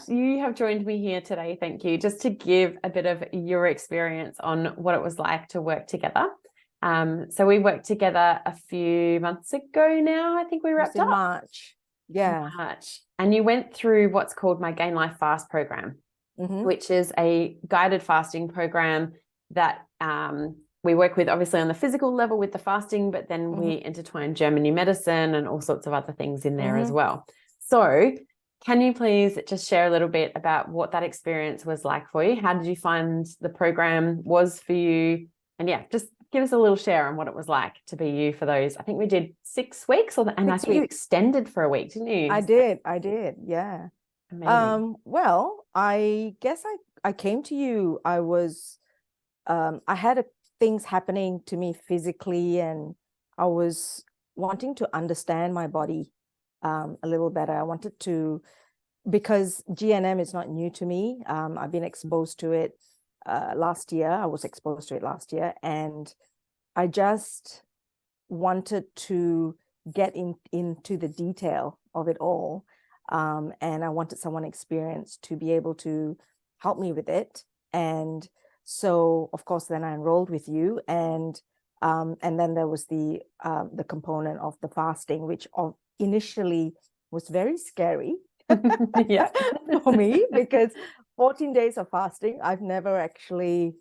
you have joined me here today. Thank you. Just to give a bit of your experience on what it was like to work together. So we worked together a few months ago now. I think we wrapped up. March. Yeah. March. And you went through what's called my Gain Life Fast program, which is a guided fasting program that we work with obviously on the physical level with the fasting, but then we intertwine German new medicine and all sorts of other things in there as well. So can you please just share a little bit about what that experience was like for you? How did you find the program was for you? And yeah, just give us a little share on what it was like to be you for those. I think we did 6 weeks, and I think you extended for a week, didn't you? I did. Yeah. Amazing. Well, I guess I came to you. I was, I had things happening to me physically, and I was wanting to understand my body a little better. I wanted to, because GNM is not new to me. I've been exposed to it last year. I was exposed to it last year, and I just wanted to get into the detail of it all. And I wanted someone experienced to be able to help me with it. And so, of course, then I enrolled with you, and then there was the component of the fasting, which initially was very scary for me, because 14 days of fasting, I've never actually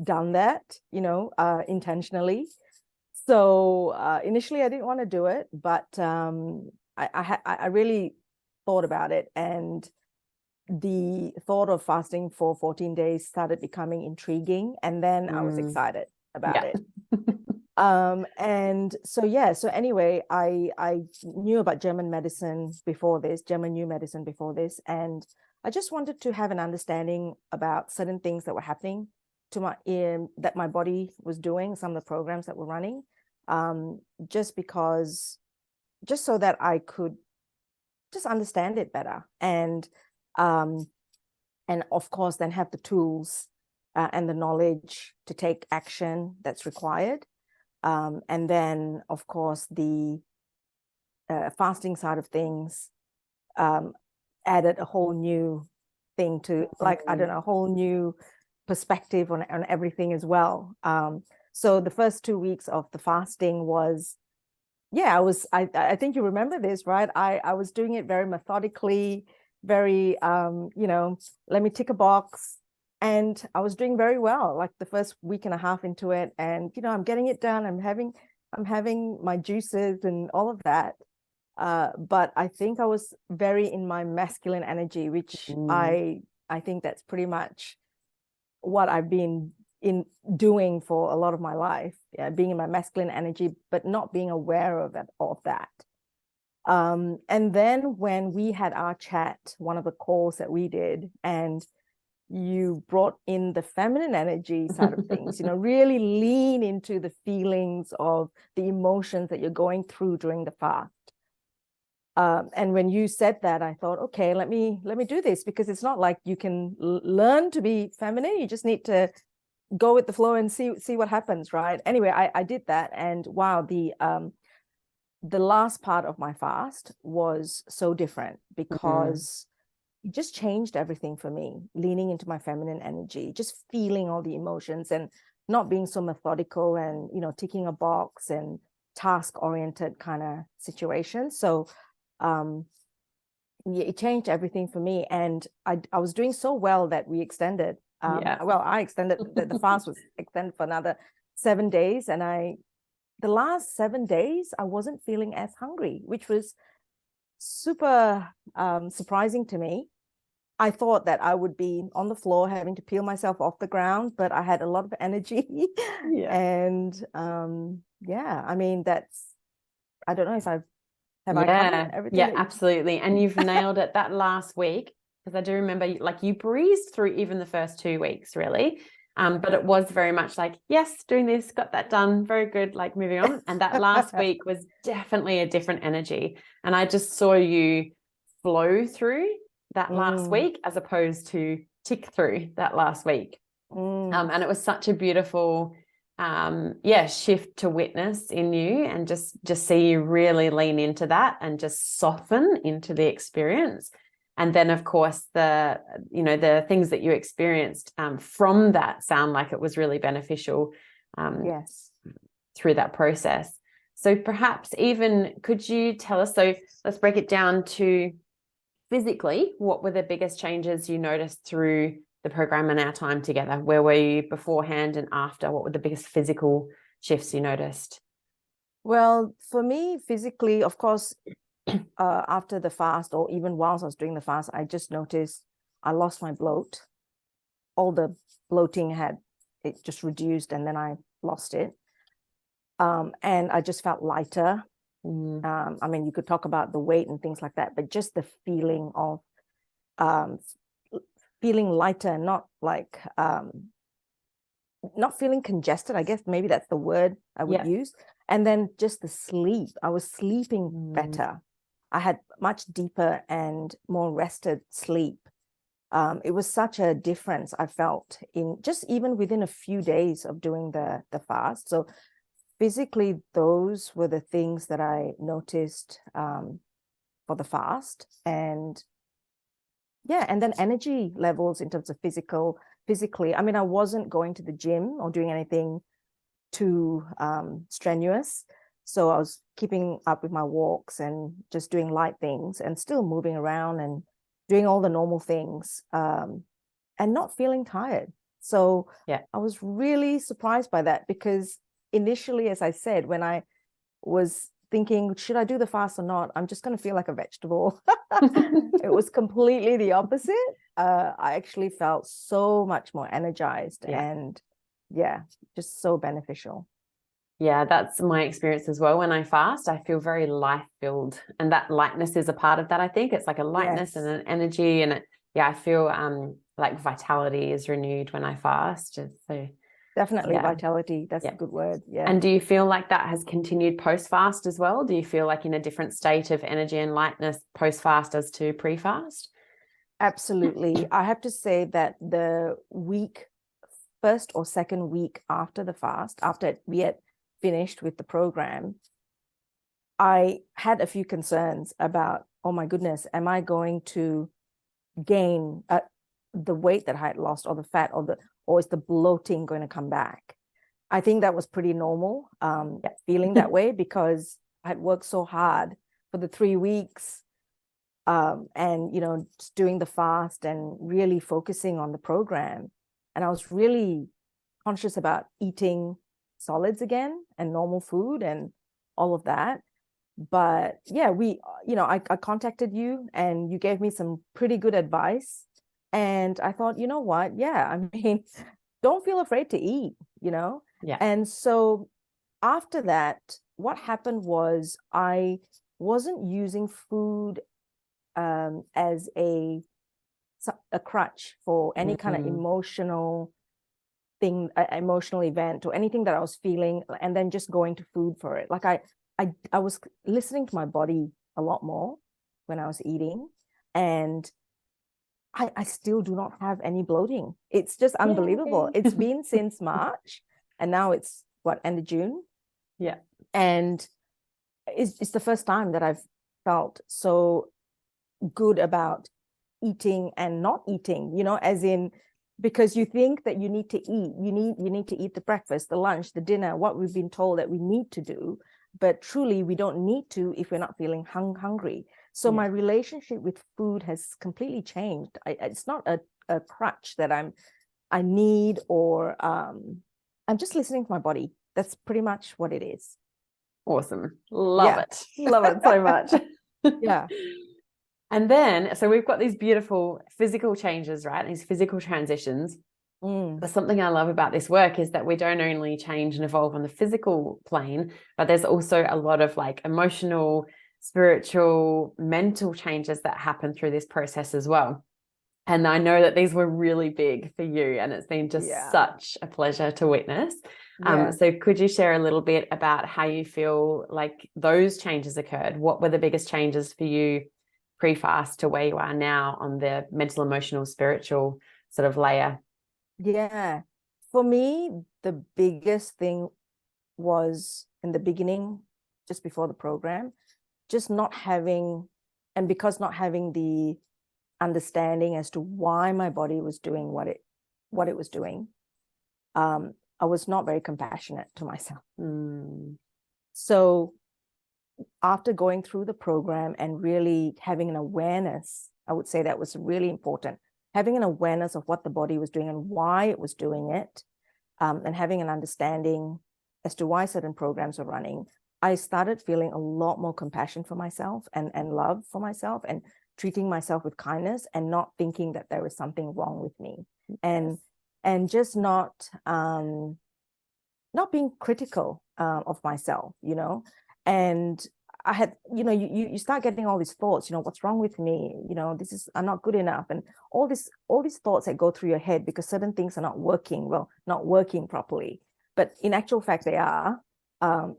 done that, intentionally. So initially I didn't want to do it, but I really thought about it, and the thought of fasting for 14 days started becoming intriguing, and then I was excited about it. And so anyway, I knew about German medicine before this, German new medicine before this, and I just wanted to have an understanding about certain things that were happening to that my body was doing, some of the programs that were running, just so that I could just understand it better, and of course then have the tools and the knowledge to take action that's required. And then, of course, the fasting side of things added a whole new thing to, like, I don't know, a whole new perspective on everything as well. So the first 2 weeks of the fasting was, I think you remember this, right? I was doing it very methodically, very, let me tick a box. And I was doing very well, like the first week and a half into it. And, I'm getting it done. I'm having my juices and all of that. But I think I was very in my masculine energy, which I think that's pretty much what I've been doing for a lot of my life, being in my masculine energy, but not being aware of that. And then when we had our chat, one of the calls that we did, and you brought in the feminine energy side of things, really lean into the feelings of the emotions that you're going through during the fast. And when you said that, I thought, okay, let me do this, because it's not like you can learn to be feminine. You just need to go with the flow and see what happens, right? Anyway, I did that, and wow, the last part of my fast was so different, because it just changed everything for me, leaning into my feminine energy, just feeling all the emotions and not being so methodical and, ticking a box and task-oriented kind of situation. So it changed everything for me. And I was doing so well that we extended. Well, I extended, the fast was extended for another 7 days. And the last 7 days, I wasn't feeling as hungry, which was super surprising to me. I thought that I would be on the floor having to peel myself off the ground, but I had a lot of energy. And I mean, I don't know if I covered everything. Yeah, absolutely. And you've nailed it that last week, because I do remember, like, you breezed through even the first 2 weeks, really. But it was very much like, yes, doing this, got that done, very good, like moving on. And that last week was definitely a different energy. And I just saw you flow through that last week as opposed to tick through that last week. And it was such a beautiful shift to witness in you, and just see you really lean into that and just soften into the experience. And then, of course, the things that you experienced from that sound like it was really beneficial Yes. through that process. So perhaps even could you tell us, so let's break it down to physically, what were the biggest changes you noticed through the program and our time together? Where were you beforehand and after? What were the biggest physical shifts you noticed? Well, for me, physically, of course, after the fast, or even whilst I was doing the fast, I just noticed I lost my bloat. All the bloating it just reduced, and then I lost it. And I just felt lighter. I mean, you could talk about the weight and things like that, but just the feeling of feeling lighter, not like not feeling congested. I guess maybe that's the word I would use. And then just the sleep. I was sleeping better. I had much deeper and more rested sleep. It was such a difference I felt in just even within a few days of doing the fast. So physically, those were the things that I noticed for the fast. And yeah, and then energy levels in terms of physically. I mean, I wasn't going to the gym or doing anything too strenuous. So I was keeping up with my walks and just doing light things and still moving around and doing all the normal things and not feeling tired. So I was really surprised by that, because initially, as I said, when I was thinking, should I do the fast or not? I'm just going to feel like a vegetable. It was completely the opposite. I actually felt so much more energized and just so beneficial. Yeah, that's my experience as well. When I fast, I feel very life-filled, and that lightness is a part of that. I think it's like a lightness and an energy, and I feel like vitality is renewed when I fast. So definitely vitality. That's a good word. Yeah. And do you feel like that has continued post-fast as well? Do you feel like in a different state of energy and lightness post-fast as to pre-fast? Absolutely. I have to say that the first or second week after the fast, after we had finished with the program, I had a few concerns about, oh my goodness, am I going to gain the weight that I had lost, or the fat, or is the bloating going to come back? I think that was pretty normal, feeling that way, because I had worked so hard for the 3 weeks and, just doing the fast and really focusing on the program. And I was really conscious about eating solids again and normal food and all of that. But I contacted you and you gave me some pretty good advice. And I thought, you know what? Yeah, I mean, don't feel afraid to eat, Yeah. And so after that, what happened was I wasn't using food as a crutch for any kind of emotional thing, emotional event, or anything that I was feeling, and then just going to food for it. Like I was listening to my body a lot more when I was eating, and I still do not have any bloating. It's just unbelievable. Yay. It's been since March, and now it's end of June. Yeah. And it's the first time that I've felt so good about eating and not eating, as in, because you think that you need to eat, you need to eat the breakfast, the lunch, the dinner, what we've been told that we need to do, but truly we don't need to if we're not feeling hungry. So my relationship with food has completely changed. It's not a crutch that I need, or I'm just listening to my body. That's pretty much what it is. Awesome. Love it. Love it so much. Yeah. And then, so we've got these beautiful physical changes, right? These physical transitions. But something I love about this work is that we don't only change and evolve on the physical plane, but there's also a lot of like emotional, spiritual, mental changes that happen through this process as well. And I know that these were really big for you, and it's been just such a pleasure to witness. So could you share a little bit about how you feel like those changes occurred? What were the biggest changes for you pre-fast to where you are now on the mental, emotional, spiritual sort of layer? Yeah. For me, the biggest thing was in the beginning, just before the program, just not having, and because not having the understanding as to why my body was doing what it was doing, I was not very compassionate to myself. So after going through the program and really having an awareness, I would say that was really important, having an awareness of what the body was doing and why it was doing it, and having an understanding as to why certain programs were running, I started feeling a lot more compassion for myself and love for myself, and treating myself with kindness, and not thinking that there was something wrong with me, and just not being critical of myself, and I had, you start getting all these thoughts, what's wrong with me? I'm not good enough. And all these thoughts that go through your head because certain things are not working properly. But in actual fact, they are.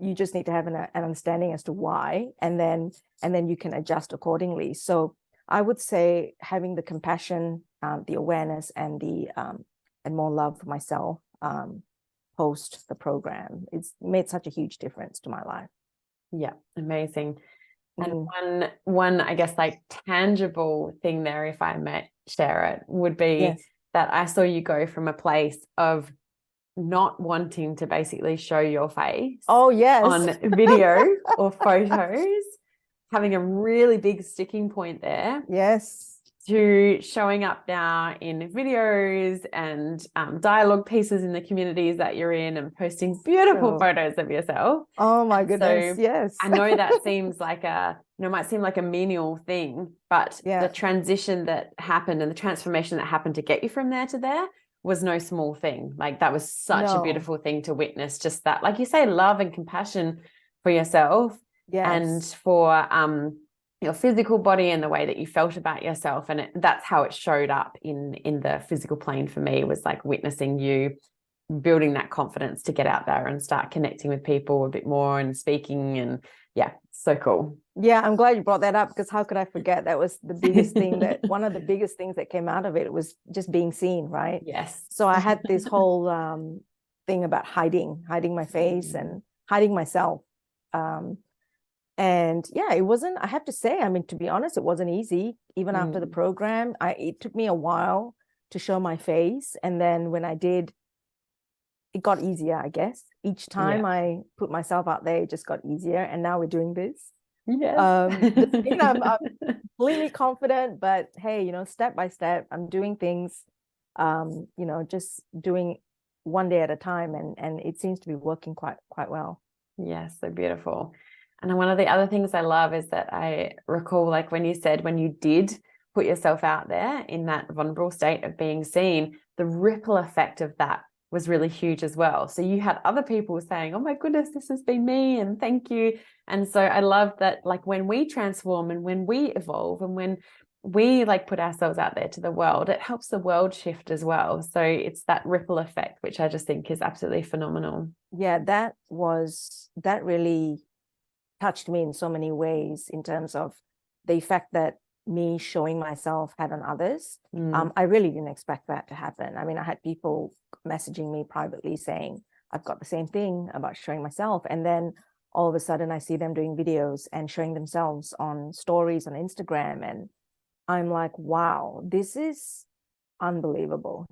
You just need to have an understanding as to why, and then you can adjust accordingly. So I would say having the compassion, the awareness, and and more love for myself post the program, it's made such a huge difference to my life. Yeah, amazing. And one, I guess, like tangible thing there, if I may share it, would be that I saw you go from a place of not wanting to basically show your face on video or photos, having a really big sticking point there. To showing up now in videos and dialogue pieces in the communities that you're in, and posting beautiful photos of yourself. Oh my goodness. So I know that seems like might seem like a menial thing, but the transition that happened and the transformation that happened to get you from there to there was no small thing. Like, that was such a beautiful thing to witness, just that, like you say, love and compassion for yourself and for your physical body and the way that you felt about yourself. And that's how it showed up in the physical plane for me, was like witnessing you building that confidence to get out there and start connecting with people a bit more and speaking. And so cool. I'm glad you brought that up, because how could I forget? That was the biggest thing, one of the biggest things that came out of it was just being seen, right? Yes. So I had this whole thing about hiding my face and hiding myself. And it wasn't, I have to say, I mean, to be honest, it wasn't easy. Even after the program, it took me a while to show my face. And then when I did, it got easier, I guess. Each time I put myself out there, it just got easier. And now we're doing this. Yes. I'm completely confident, but hey, step by step, I'm doing things, just doing one day at a time. And it seems to be working quite well. Yes, so beautiful. And one of the other things I love is that I recall, like, when you said, when you did put yourself out there in that vulnerable state of being seen, the ripple effect of that was really huge as well. So you had other people saying, oh my goodness, this has been me, and thank you. And so I love that, like, when we transform and when we evolve and when we put ourselves out there to the world, it helps the world shift as well. So it's that ripple effect, which I just think is absolutely phenomenal. Yeah, that really touched me in so many ways, in terms of the effect that me showing myself had on others. I really didn't expect that to happen. I mean, I had people messaging me privately saying, I've got the same thing about showing myself. And then all of a sudden I see them doing videos and showing themselves on stories on Instagram. And I'm like, wow, this is unbelievable,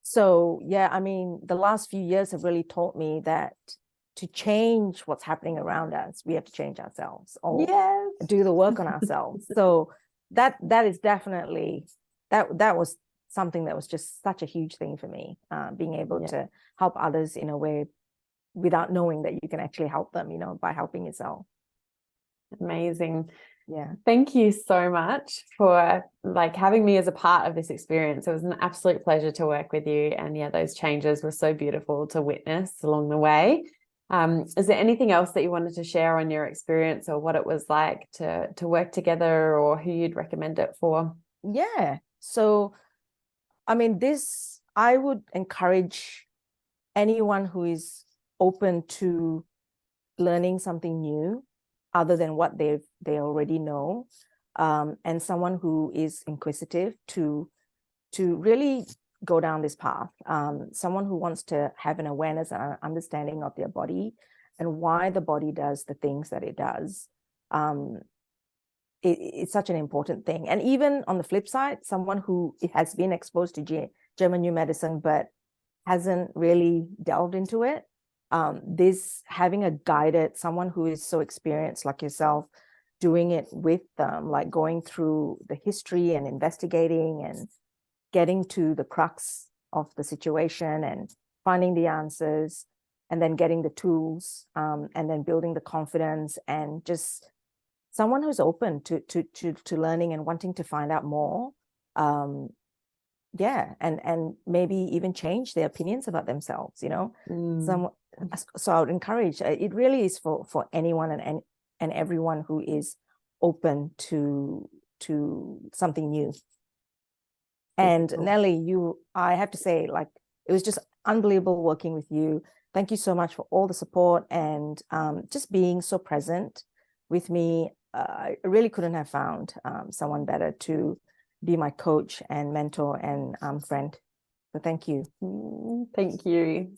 So I mean, the last few years have really taught me that to change what's happening around us, we have to change ourselves, or do the work on ourselves. So that is definitely, that was something that was just such a huge thing for me, being able to help others in a way without knowing that you can actually help them, by helping yourself. Amazing. Thank you so much for having me as a part of this experience. It was an absolute pleasure to work with you, and those changes were so beautiful to witness along the way. Is there anything else that you wanted to share on your experience, or what it was like to work together, or who you'd recommend it for? So I mean, I would encourage anyone who is open to learning something new other than what they already know, and someone who is inquisitive to really go down this path. Someone who wants to have an awareness and understanding of their body and why the body does the things that it does. it's such an important thing. And even on the flip side, someone who has been exposed to German new medicine but hasn't really delved into it, this having a guided, someone who is so experienced like yourself, doing it with them, like going through the history and investigating and getting to the crux of the situation and finding the answers, and then getting the tools, and then building the confidence, and just someone who's open to learning and wanting to find out more. Yeah, and maybe even change their opinions about themselves, you know. So I would encourage, it really is for anyone and everyone who is open to something new. And Nellie, I have to say, like, it was just unbelievable working with you. Thank you so much for all the support and just being so present with me. I really couldn't have found someone better to be my coach and mentor and friend. So thank you. Thank you.